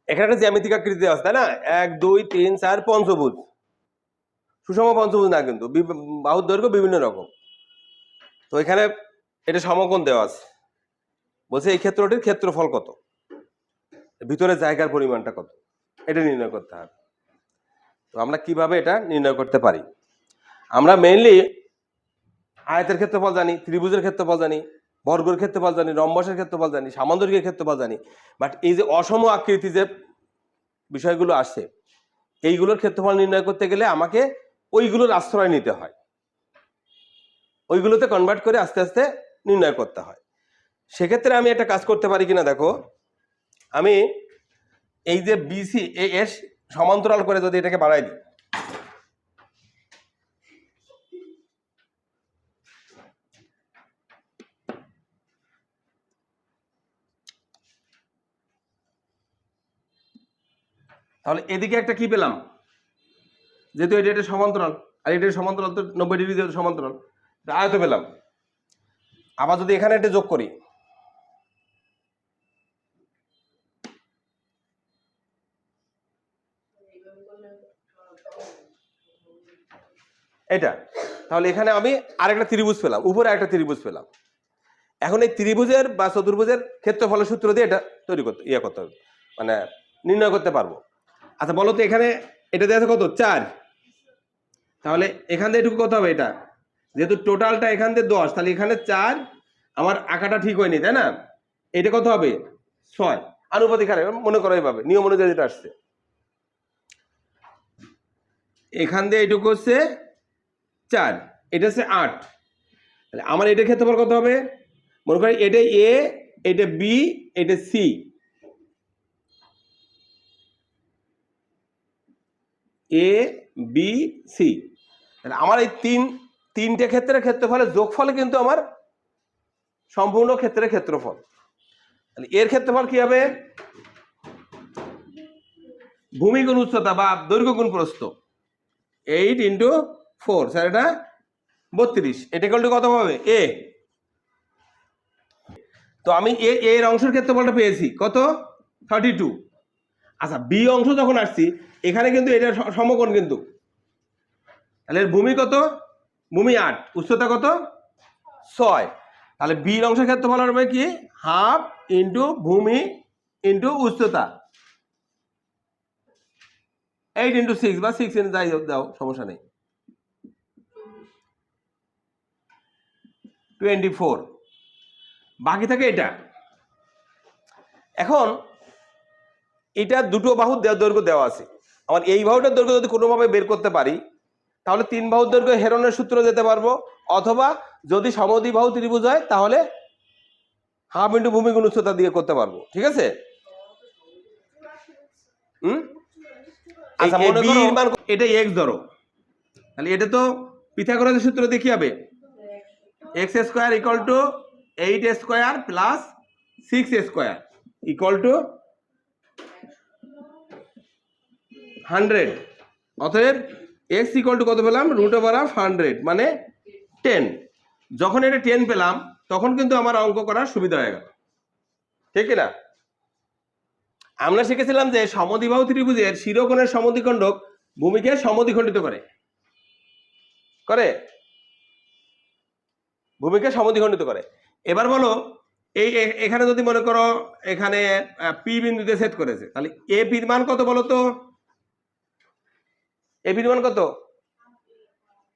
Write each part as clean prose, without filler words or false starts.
এখানে একটা জ্যামিতিক আকৃতি আছে তাই না, 1 2 3 4 পঞ্চভুজ, সুষম পঞ্চভুজ না কিন্তু, বাহুর দৈর্ঘ্য বিভিন্ন রকম। তো এখানে এটা সমকোণ দেওয়া আছে, বলছে এই ক্ষেত্রটির ক্ষেত্রফল কত, ভিতরে জায়গার পরিমাণটা কত, এটা নির্ণয় করতে হবে। তো আমরা কিভাবে এটা নির্ণয় করতে পারি? আমরা মেইনলি আয়তের ক্ষেত্রফল জানি, ত্রিভুজের ক্ষেত্রফল জানি, বর্গের ক্ষেত্রফল জানি, রম্বসের ক্ষেত্রফল জানি, সামান্তরিকের ক্ষেত্রফল জানি, বাট এই যে অসম আকৃতি যে বিষয়গুলো আসছে, এইগুলোর ক্ষেত্রফল নির্ণয় করতে গেলে আমাকে ওইগুলোর আশ্রয় নিতে হয়, ওইগুলোতে কনভার্ট করে আস্তে আস্তে নির্ণয় করতে হয়। সেক্ষেত্রে আমি একটা কাজ করতে পারি কিনা দেখো, আমি এই যে বিসি এর সমান্তরাল করে যদি এটাকে বাড়াই দিই, তাহলে এদিকে একটা কি পেলাম, যেহেতু এটা সমান্তরাল, আর এটা সমান্তরাল তো 90 ডিগ্রি যেহেতু সমান্তরাল, আয়ত পেলাম। আবার যদি এখানে এটা যোগ করি, এটা, তাহলে এখানে আমি আরেকটা ত্রিভুজ পেলাম, উপরে একটা ত্রিভুজ পেলাম। এখন এই ত্রিভুজের বা চতুর্ভুজের ক্ষেত্রফলের সূত্র দিয়ে এটা তৈরি করতে করতে হবে, মানে নির্ণয় করতে পারবো। আচ্ছা বলো তো, এখানে এটা দেওয়া আছে কত, 4, তাহলে এখান থেকে এটুকু কত হবে, এটা যেহেতু টোটালটা এখান থেকে 10, তাহলে এখানে 4, আমার আঁকাটা ঠিক হয়নি তাই না, এটা কত হবে 6, আনুপাতিক হারে মনে করো এইভাবে, নিয়ম অনুযায়ী যেটা আসছে। এখান দিয়ে এটুকু হচ্ছে 4, এটা হচ্ছে 8, তাহলে আমার এটার ক্ষেত্রফল কত হবে, মনে করি এটা এ, এটা বি, এটা সি, এ বি সি, তাহলে আমার এই তিনটে ক্ষেত্রের ক্ষেত্রফলের যোগফলে কিন্তু আমার সম্পূর্ণ ক্ষেত্রের ক্ষেত্রফল। তাহলে এর ক্ষেত্রফল কি হবে, ভূমি গুণ উচ্চতা বা দৈর্ঘ্য গুণ প্রস্থ, 8 × 4, স্যার এটা 32, এটা কত হবে এ। তো আমি এর অংশের ক্ষেত্রফলটা পেয়েছি কত, 32। আচ্ছা বি অংশ যখন আসছি, এখানে কিন্তু এটা সমকোণ কিন্তু, তাহলে এর ভূমি কত, ভূমি 8, উচ্চতা কত 6, তাহলে বি অংশের ক্ষেত্রফল হবে কি, হাফ ইন্টু ভূমি ইন্টু উচ্চতা, 8 × 6 বা 6 ইন্টু যাই দাও সমস্যা নেই, 24, বাকি থাকে এটা। এখন এটা দুটো বাহুর দৈর্ঘ্য দেওয়া আছে, আমার এই বাহুটার দৈর্ঘ্য যদি কোনোভাবে বের করতে পারি, তাহলে 3 বাহুর দৈর্ঘ্য হেরনের সূত্র যেতে পারবো, অথবা যদি সমদ্বিবাহু ত্রিভুজ হয় তাহলে হাফ ইন্টু ভূমি গুণ উচ্চতা দিয়ে করতে পারবো, ঠিক আছে। আচ্ছা মনে করো এটা x ধরো, তাহলে এটা তো পিথাগোরাসের সূত্র দিয়ে কি হবে, x² = 8² + 6² = 100, অতএব x = কত পেলাম, √100 মানে 10। যখন এটা 10 পেলাম তখন কিন্তু আমার অঙ্ক করার সুবিধা হয়ে গেল, ঠিক না। আমরা শিখেছিলাম যে সমদ্বিবাহু ত্রিভুজের শিরোকোণের সমদ্বিখণ্ডক ভূমিকে সমদ্বিখণ্ডিত করে, ভূমিকে সমদ্বিখণ্ডিত করে। এবার বলো এই এখানে যদি মনে করো এখানে পি বিন্দুতে ছেদ করেছে, তাহলে এ পির মান কত বলো তো, এ পির মান কত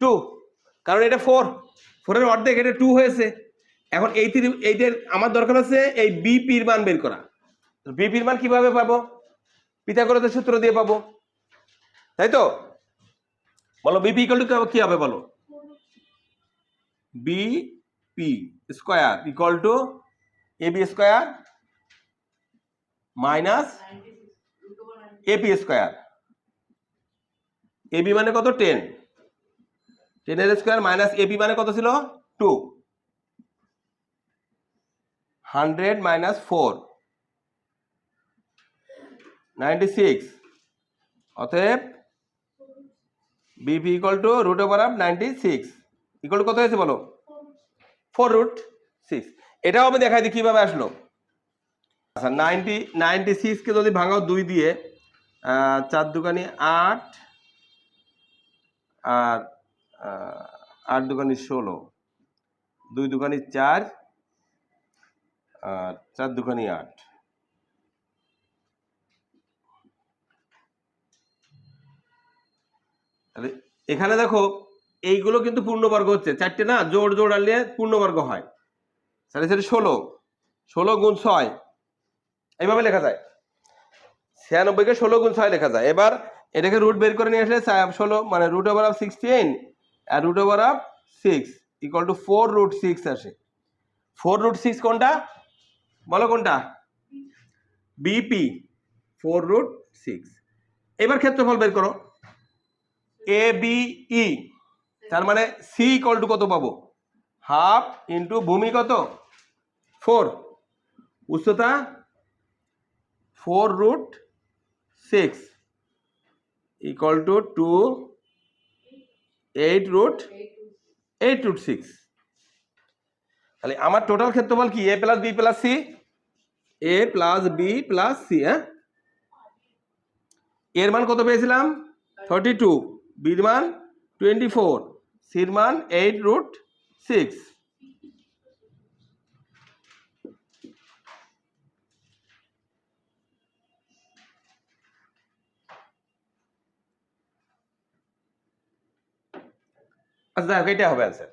2, কারণ এটা 4 এর অর্ধেক, এটা 2 হয়েছে। এখন এইটার আমার দরকার হচ্ছে এই বি পির মান বের করা। বি পির মান কিভাবে পাবো, পিথাগোরাসের সূত্র দিয়ে পাবো, তাই তো। বলো বিপি = কি হবে বলো, B P square = AB square minus AP square, AB মানে কত 10, 10 এর স্কয়ার মাইনাস এবি মানে কত ছিল 2, 100 - 4 96, অতএব বিপি = √96 = কত হয়েছে বলো 4√6। এটাও আমি দেখাই দিই কিভাবে আসলো। আচ্ছা 96 কে যদি ভাঙাও 2 দিয়ে 4 দুগুণে 8 আর 8 দুগুণে 16 2 দুগুণে 4 আর 4 দুগুণে 8। তাহলে এখানে দেখো এইগুলো কিন্তু পূর্ণবর্গ হচ্ছে, 4টে না জোড় জোড় আনলে পূর্ণবর্গ হয়। তাহলে সেটা 16 গুণ 6 এইভাবে লেখা যায়। 96 কে 16 গুণ 6 লেখা যায়। এবার এটাকে রুট বের করে নিয়ে আসলে 16 মানে রুট ওভার অফ 16 আর root over of 6 equal to 4√6 আসে। 4√6 কোনটা বলো, কোনটা? বিপি 4√6। এবার ক্ষেত্রফল বের করো এ বি ই, তার মানে সি ইকুয়াল টু কত পাবো? হাফ ইন্টু ভূমি কত 4, উচ্চতা 4√6 ইকুয়াল টু 8√6। তাহলে আমার টোটাল ক্ষেত্রফল কি? এ প্লাস বি প্লাস সি, এ প্লাস বি প্লাস সি। হ্যাঁ, এর মান কত পেয়েছিলাম? 32, বির মান 24, সির মান 8√6। আচ্ছা দেখো এটা হবে অ্যান্সার,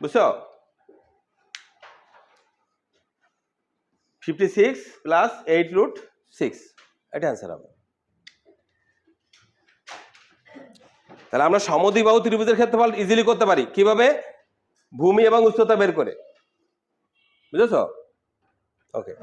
বুঝছো? 56 প্লাস 8√6 এটা অ্যান্সার হবে। তাহলে আমরা সমদ্বিবাহু ত্রিভুজের ক্ষেত্রফল ইজিলি করতে পারি কিভাবে? ভূমি এবং উচ্চতা বের করে, বুঝেছো? ওকে।